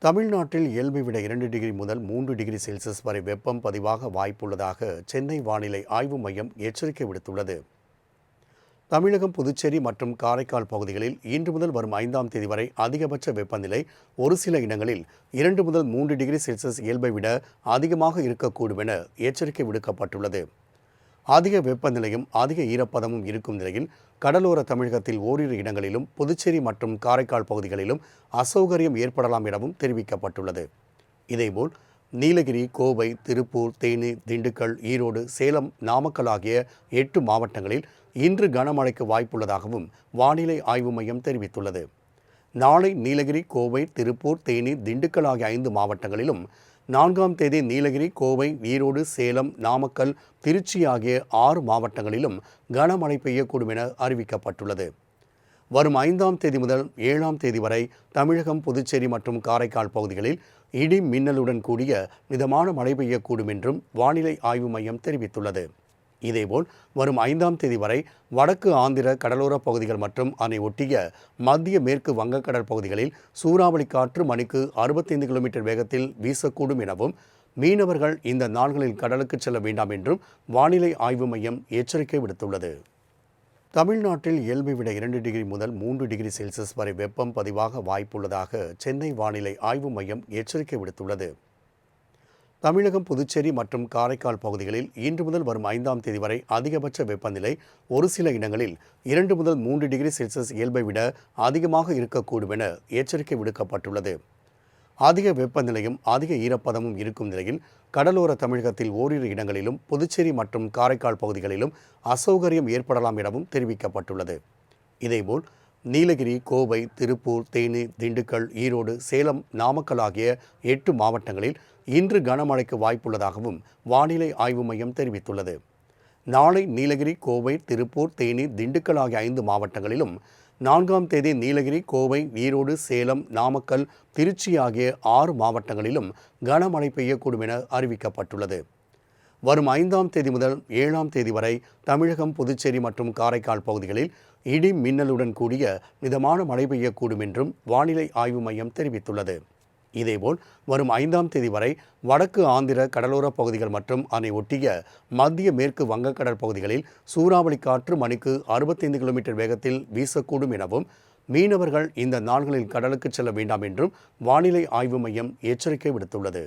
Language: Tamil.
தமிழ்நாட்டில் இயல்பை விட 2 டிகிரி முதல் 3 டிகிரி செல்சியஸ் வரை வெப்பம் பதிவாக வாய்ப்புள்ளதாக சென்னை வானிலை ஆய்வு மையம் எச்சரிக்கை விடுத்துள்ளது. தமிழகம், புதுச்சேரி மற்றும் காரைக்கால் பகுதிகளில் இன்று முதல் வரும் 5ஆம் தேதி வரை அதிகபட்ச வெப்பநிலை ஒரு சில இடங்களில் 2 முதல் 3 டிகிரி செல்சியஸ் இயல்பை விட அதிகமாக இருக்கக்கூடும் என எச்சரிக்கை விடுக்கப்பட்டுள்ளது. அதிக வெப்பநிலையும் அதிக ஈரப்பதமும் இருக்கும் நிலையில் கடலோர தமிழகத்தில் ஓரிரு இடங்களிலும் புதுச்சேரி மற்றும் காரைக்கால் பகுதிகளிலும் அசௌகரியம் ஏற்படலாம் எனவும் தெரிவிக்கப்பட்டுள்ளது. இதேபோல் நீலகிரி, கோவை, திருப்பூர், தேனி, திண்டுக்கல், ஈரோடு, சேலம், நாமக்கல் ஆகிய 8 மாவட்டங்களில் இன்று கனமழைக்கு வாய்ப்புள்ளதாகவும் வானிலை ஆய்வு மையம் தெரிவித்துள்ளது. நாளை நீலகிரி, கோவை, திருப்பூர், தேனி, திண்டுக்கல் ஆகிய 5 மாவட்டங்களிலும் 4ஆம் தேதி நீலகிரி, கோவை, ஈரோடு, சேலம், நாமக்கல், திருச்சி ஆகிய 6 மாவட்டங்களிலும் கனமழை பெய்யக்கூடும் என அறிவிக்கப்பட்டுள்ளது. வரும் 5ஆம் தேதி முதல் 7ஆம் தேதி வரை தமிழகம், புதுச்சேரி மற்றும் காரைக்கால் பகுதிகளில் இடி மின்னலுடன் கூடிய மிதமான மழை பெய்யக்கூடும் என்றும் வானிலை ஆய்வு மையம் தெரிவித்துள்ளது. இதேபோல் வரும் 5ஆம் தேதி வரை வடக்கு ஆந்திர கடலோர பகுதிகள் மற்றும் அதனை ஒட்டிய மத்திய மேற்கு வங்கக்கடல் பகுதிகளில் சூறாவளி காற்று மணிக்கு 65 கிலோமீட்டர் வேகத்தில் வீசக்கூடும் எனவும் மீனவர்கள் இந்த நாள்களில் கடலுக்கு செல்ல வேண்டாம் என்றும் வானிலை ஆய்வு மையம் எச்சரிக்கை விடுத்துள்ளது. தமிழ்நாட்டில் இயல்பை விட 2 டிகிரி முதல் 3 டிகிரி செல்சியஸ் வரை வெப்பம் பதிவாக வாய்ப்புள்ளதாக சென்னை வானிலை ஆய்வு மையம் எச்சரிக்கை விடுத்துள்ளது. தமிழகம், புதுச்சேரி மற்றும் காரைக்கால் பகுதிகளில் இன்று முதல் வரும் 5ஆம் தேதி வரை அதிகபட்ச வெப்பநிலை ஒரு சில இடங்களில் 2 முதல் 3 டிகிரி செல்சியஸ் இயல்பை விட அதிகமாக இருக்கக்கூடும் என எச்சரிக்கை விடுக்கப்பட்டுள்ளது. அதிக வெப்பநிலையும் அதிக ஈரப்பதமும் இருக்கும் நிலையில் கடலோர தமிழகத்தில் ஓரிரு இடங்களிலும் புதுச்சேரி மற்றும் காரைக்கால் பகுதிகளிலும் அசௌகரியம் ஏற்படலாம் எனவும் தெரிவிக்கப்பட்டுள்ளது. இதேபோல் நீலகிரி, கோவை, திருப்பூர், தேனி, திண்டுக்கல், ஈரோடு, சேலம், நாமக்கல் ஆகிய 8 மாவட்டங்களில் இன்று கனமழைக்கு வாய்ப்புள்ளதாகவும் வானிலை ஆய்வு மையம் தெரிவித்துள்ளது. நாளை நீலகிரி, கோவை, திருப்பூர், தேனி, திண்டுக்கல் ஆகிய 5 மாவட்டங்களிலும் 4ஆம் தேதி நீலகிரி, கோவை, ஈரோடு, சேலம், நாமக்கல், திருச்சி ஆகிய 6 மாவட்டங்களிலும் கனமழை பெய்யக்கூடும் என அறிவிக்கப்பட்டுள்ளது. வரும் 5ஆம் தேதி முதல் 7ஆம் தேதி வரை தமிழகம், புதுச்சேரி மற்றும் காரைக்கால் பகுதிகளில் இடி மின்னலுடன் கூடிய மிதமான மழை பெய்யக்கூடும் என்றும் வானிலை ஆய்வு மையம் தெரிவித்துள்ளது. இதேபோல் வரும் 5ஆம் தேதி வரை வடக்கு ஆந்திர கடலோர பகுதிகள் மற்றும் அதனை ஒட்டிய மத்திய மேற்கு வங்கக்கடல் பகுதிகளில் சூறாவளி காற்று மணிக்கு 65 கிலோமீட்டர் வேகத்தில் வீசக்கூடும் எனவும் மீனவர்கள் இந்த நாள்களில் கடலுக்கு செல்ல வேண்டாம் என்றும் வானிலை ஆய்வு மையம் எச்சரிக்கை விடுத்துள்ளது.